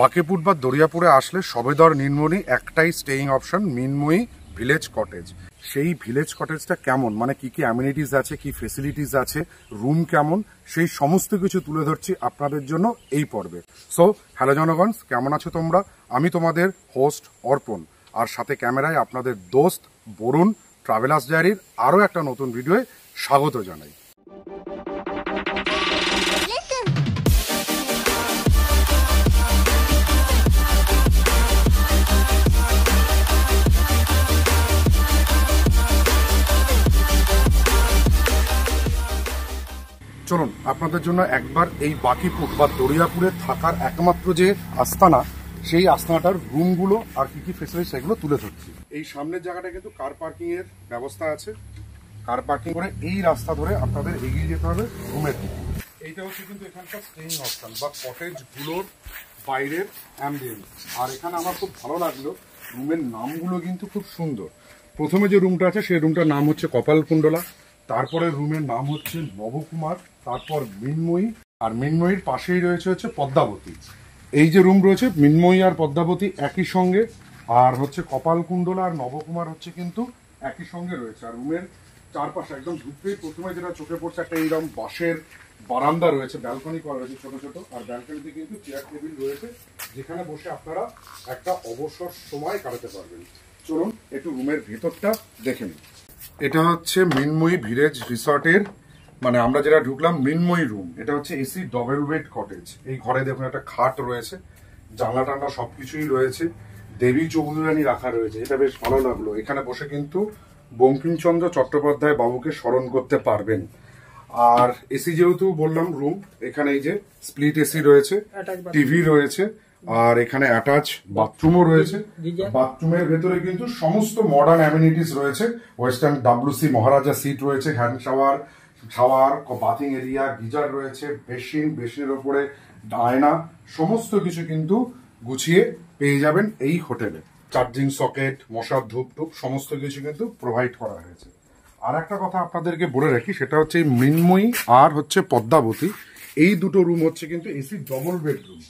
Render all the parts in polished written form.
বাঁকেপুর বা দরিয়াপুরে আসলে সবেদর নীলমণি একটাই স্টেইং অপশন, মৃন্ময়ী ভিলেজ কটেজ। সেই ভিলেজ কটেজটা কেমন, মানে কি কি অ্যামিনিটিস আছে, কি ফেসিলিটিস আছে, রুম কেমন, সেই সমস্ত কিছু তুলে ধরছি আপনাদের জন্য এই পর্বে। সো হ্যালো জনগণ, কেমন আছো তোমরা? আমি তোমাদের হোস্ট অর্পণ, আর সাথে ক্যামেরায় আপনাদের দোস্ত বরুণ। ট্রাভেলার্স ডায়েরির আরও একটা নতুন ভিডিওয়ে স্বাগত জানাই। চলুন আপনাদের জন্য একবার এই বাঁকেপুর বা দরিয়াপুরে থাকার একমাত্র যে আস্তানা, সেই আস্তানাটার রুমগুলো আর কি কি ফেসিলিটি সেগুলো তুলে ধরছি। এই সামনের জায়গাটা কিন্তু কার পার্কিং এর ব্যবস্থা আছে। কার পার্কিং করে এই রাস্তা ধরে আপনাদের এগিয়ে যেতে হবে রুমের দিকে। এইটা হচ্ছে কিন্তু এখানকার স্টেইং অপশন বা কটেজগুলোর বাইরের অ্যাম্বিয়েন্স। আর এখানে আমার খুব ভালো লাগলো, রুমের নামগুলো কিন্তু খুব সুন্দর। প্রথমে যে রুমটা আছে সেই রুমটার নাম হচ্ছে কপালকুণ্ডলা, তারপরে রুমের নাম হচ্ছে নবকুমার, তারপর মৃন্ময়ী, আর মৃন্ময়ীর পাশেই রয়েছে হচ্ছে পদ্মাবতী। এই যে রুম রয়েছে মৃন্ময়ী আর পদ্মাবতী একই সঙ্গে, আর হচ্ছে কপালকুণ্ডলা আর নবকুমার হচ্ছে কিন্তু একই সঙ্গে রয়েছে। আর রুমের চারপাশে একদম ঢুকতেই প্রথমে যেটা চোখে পড়ছে একটা এইরকম বাঁশের বারান্দা রয়েছে, ব্যালকনি করা রয়েছে ছোট ছোট, আর ব্যালকনিতে কিন্তু চেয়ার টেবিল রয়েছে যেখানে বসে আপনারা একটা অবসর সময় কাটাতে পারবেন। চলুন একটু রুমের ভেতরটা দেখে নিন। এটা হচ্ছে মৃন্ময়ী ভিলেজ রিসর্টের, মানে আমরা যেটা ঢুকলাম মৃন্ময়ী রুম। এটা হচ্ছে এসি ডবল বেড কটেজ। এই ঘরে দেখুন একটা খাট রয়েছে, জানলা টানলা সবকিছুই রয়েছে, দেবী চৌধুরানী রাখা রয়েছে, এটা বেশ ভালো লাগলো। এখানে বসে কিন্তু বঙ্কিমচন্দ্র চট্টোপাধ্যায় বাবুকে স্মরণ করতে পারবেন। আর এসি যেহেতু বললাম রুম, এখানে এই যে স্প্লিট এসি রয়েছে, টিভি রয়েছে, আর এখানে অ্যাটাচ বাথরুমও রয়েছে। বাথরুমের ভেতরে কিন্তু সমস্ত মডার্ন অ্যামিনিটিস রয়েছে। ওয়েস্টার্ন WC মহারাজা সিট রয়েছে, hand shower, bathing area, geyser রয়েছে, বেসিনের ওপরে আয়না, সমস্ত কিছু কিন্তু গুছিয়ে পেয়ে যাবেন এই হোটেলে। চার্জিং সকেট, মশার ধূপ সমস্ত কিছু কিন্তু প্রোভাইড করা হয়েছে। আর একটা কথা আপনাদেরকে বলে রাখি, সেটা হচ্ছে এই মৃন্ময়ী আর হচ্ছে পদ্মাবতী, এই দুটো রুম হচ্ছে কিন্তু এসি ডবল বেডরুম।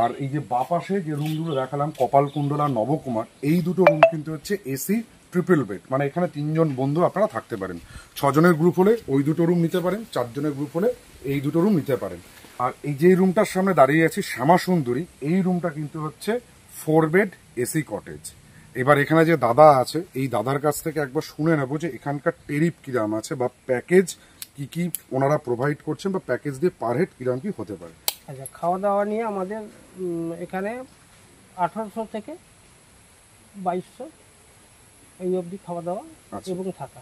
আর এই যে বাপাশে যে রুমগুলো দেখালাম কপালকুণ্ডলা, নবকুমার, এই দুটো রুম কিন্তু হচ্ছে এসি ট্রিপল বেড, মানে এখানে 3 জন বন্ধু আপনারা থাকতে পারেন। 6 জনের গ্রুপ হলে ওই দুটো রুম নিতে পারেন, 4 জনের গ্রুপ হলে এই দুটো রুম নিতে পারেন। আর এই যে রুমটার সামনে দাঁড়িয়ে আছি শ্যামা সুন্দরী, এই রুমটা কিন্তু হচ্ছে 4 বেড এসি কটেজ। এবার এখানে যে দাদা আছে, এই দাদার কাছ থেকে একবার শুনে নেবো যে এখানকার টেরিফ কিরাম আছে বা প্যাকেজ কি কি ওনারা প্রোভাইড করছেন, বা প্যাকেজ দিয়ে পার হেড কিরাম কি হতে পারে। আচ্ছা, খাওয়া দাওয়া নিয়ে আমাদের এখানে 1800 থেকে 2200 এই অবধি খাওয়া দাওয়া এবং থাকা,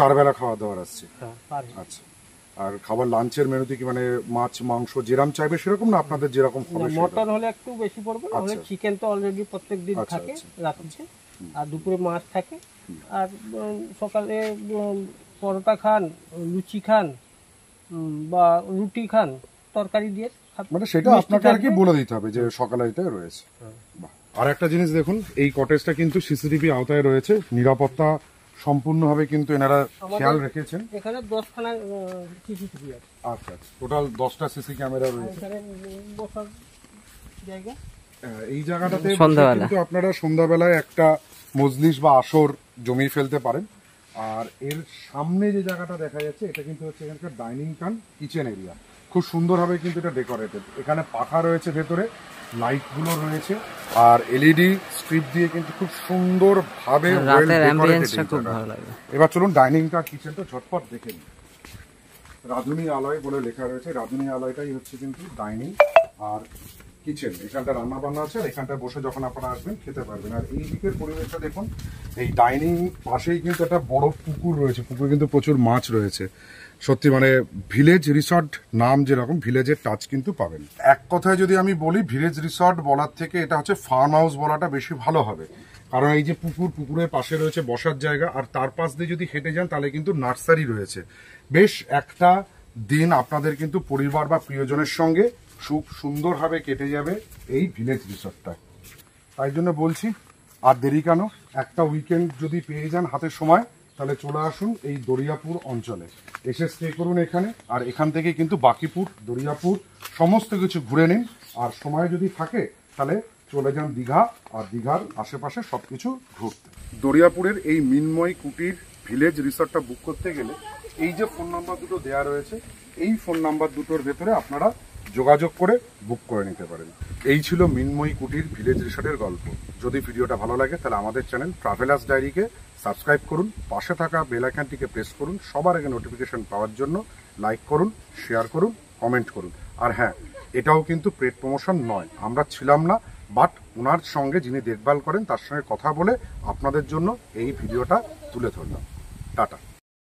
4 বেলা খাওয়া দাওয়ার আসছে। আচ্ছা, আর খাবার লাঞ্চের মেনুতে কি মানে মাছ মাংস যেরকম চাইবে সেরকম, না আপনাদের যেরকম হবে? মটন হলে একটু বেশি পড়বে, নাহলে চিকেন তো অলরেডি প্রত্যেক দিন থাকে রাখছে, আর দুপুরে মাছ থাকে। আর সকালে পরোটা খান, লুচি খান বা রুটি খান, তরকারি দিয়ে, মানে সেটা আপনাকে আর কি বলে দিতে হবে যে সকালে এটা রয়েছে। আর একটা জিনিস দেখুন, এই কটেজটা কিন্তু সিসিটিভি আওতায় রয়েছে, নিরাপত্তা সম্পূর্ণভাবে কিন্তু এনারা খেয়াল রেখেছেন। এখানে 10খানা সিসিটিভি আছে। আচ্ছা, টোটাল 10টা সিসি ক্যামেরা রয়েছে। এখানে বসার জায়গা, এই জায়গাটাতে কিন্তু আপনারা সন্ধ্যাবেলায় একটা মজলিস বা আসর জমিয়ে ফেলতে পারেন। আর এর সামনে যে জায়গাটা দেখা যাচ্ছে, এটা কিন্তু হচ্ছে এখানকার ডাইনিং কাম কিচেন এরিয়া। খুব সুন্দরভাবে কিন্তু এটা ডেকোরেটেড। এখানে পাখা রয়েছে ভেতরে, লাইটগুলো রয়েছে, আর LED স্ট্রিপ দিয়ে কিন্তু খুব সুন্দরভাবে এবার চলুন ডাইনিংটা কিচেনটা ঝটপট দেখে নিন। রাধুনী আলয় বলে লেখা রয়েছে, রাধুনী আলয়টাই হচ্ছে কিন্তু ডাইনিং আর কিচেন। এখানটা রান্না বান্না আছে, আর এখানটা বসে যখন আপনারা আসবেন খেতে পারবেন। আর এই দিকের পরিবেশটা দেখুন, এই ডাইনিং পাশেই কিন্তু একটা বড় পুকুর রয়েছে, পুকুরে কিন্তু প্রচুর মাছ রয়েছে। সত্যি মানে ভিলেজ রিসর্ট নাম যেরকম, ভিলেজের টাচ কিন্তু পাবেন। এক কথায় যদি আমি বলি, ভিলেজ রিসর্ট বলার থেকে এটা হচ্ছে ফার্ম হাউস বলাটা বেশি ভালো হবে। কারণ এই যে পুকুরের পাশে রয়েছে বসার জায়গা, আর তার পাশ দিয়ে যদি হেঁটে যান তাহলে কিন্তু নার্সারি রয়েছে। বেশ একটা দিন আপনাদের কিন্তু পরিবার বা প্রিয়জনের সঙ্গে খুব সুন্দরভাবে কেটে যাবে এই ভিলেজ রিসর্টটা। তাই জন্য বলছি, আর দেরি কেন, একটা উইকেন্ড যদি পেয়ে যান হাতের সময়, তাহলে চলে আসুন এই দরিয়াপুর অঞ্চলে, এসে স্টে করুন এখানে। আর এখান থেকে কিন্তু বাঁকেপুর, দরিয়াপুর সমস্ত কিছু ঘুরে নিন। আর সময় যদি থাকে তাহলে চলে যান দীঘা, আর দীঘার আশেপাশে সবকিছু ঘুরতে। দরিয়াপুরের এই মিনময় কুটির ভিলেজ রিসর্টটা বুক করতে গেলে এই যে ফোন নাম্বার দুটো দেওয়া রয়েছে, এই ফোন নাম্বার দুটোর ভেতরে আপনারা যোগাযোগ করে বুক করে নিতে পারেন। এই ছিল মিনময় কুটির ভিলেজ রিসর্টের গল্প। যদি ভিডিওটা ভালো লাগে তাহলে আমাদের চ্যানেল ট্রাভেলার্স ডায়েরিকে সাবস্ক্রাইব করুন, পাশে থাকা বেল আইকনটিকে প্রেস করুন, সবার আগে নোটিফিকেশন পাওয়ার জন্য লাইক করুন, শেয়ার করুন, কমেন্ট করুন। আর হ্যাঁ, এটাও কিন্তু পেড প্রমোশন নয়, আমরা ছিলাম না, বাট ওনার সঙ্গে যিনি দেখভাল করেন তার সঙ্গে কথা বলে আপনাদের জন্য এই ভিডিওটা তুলে ধরলাম। টাটা।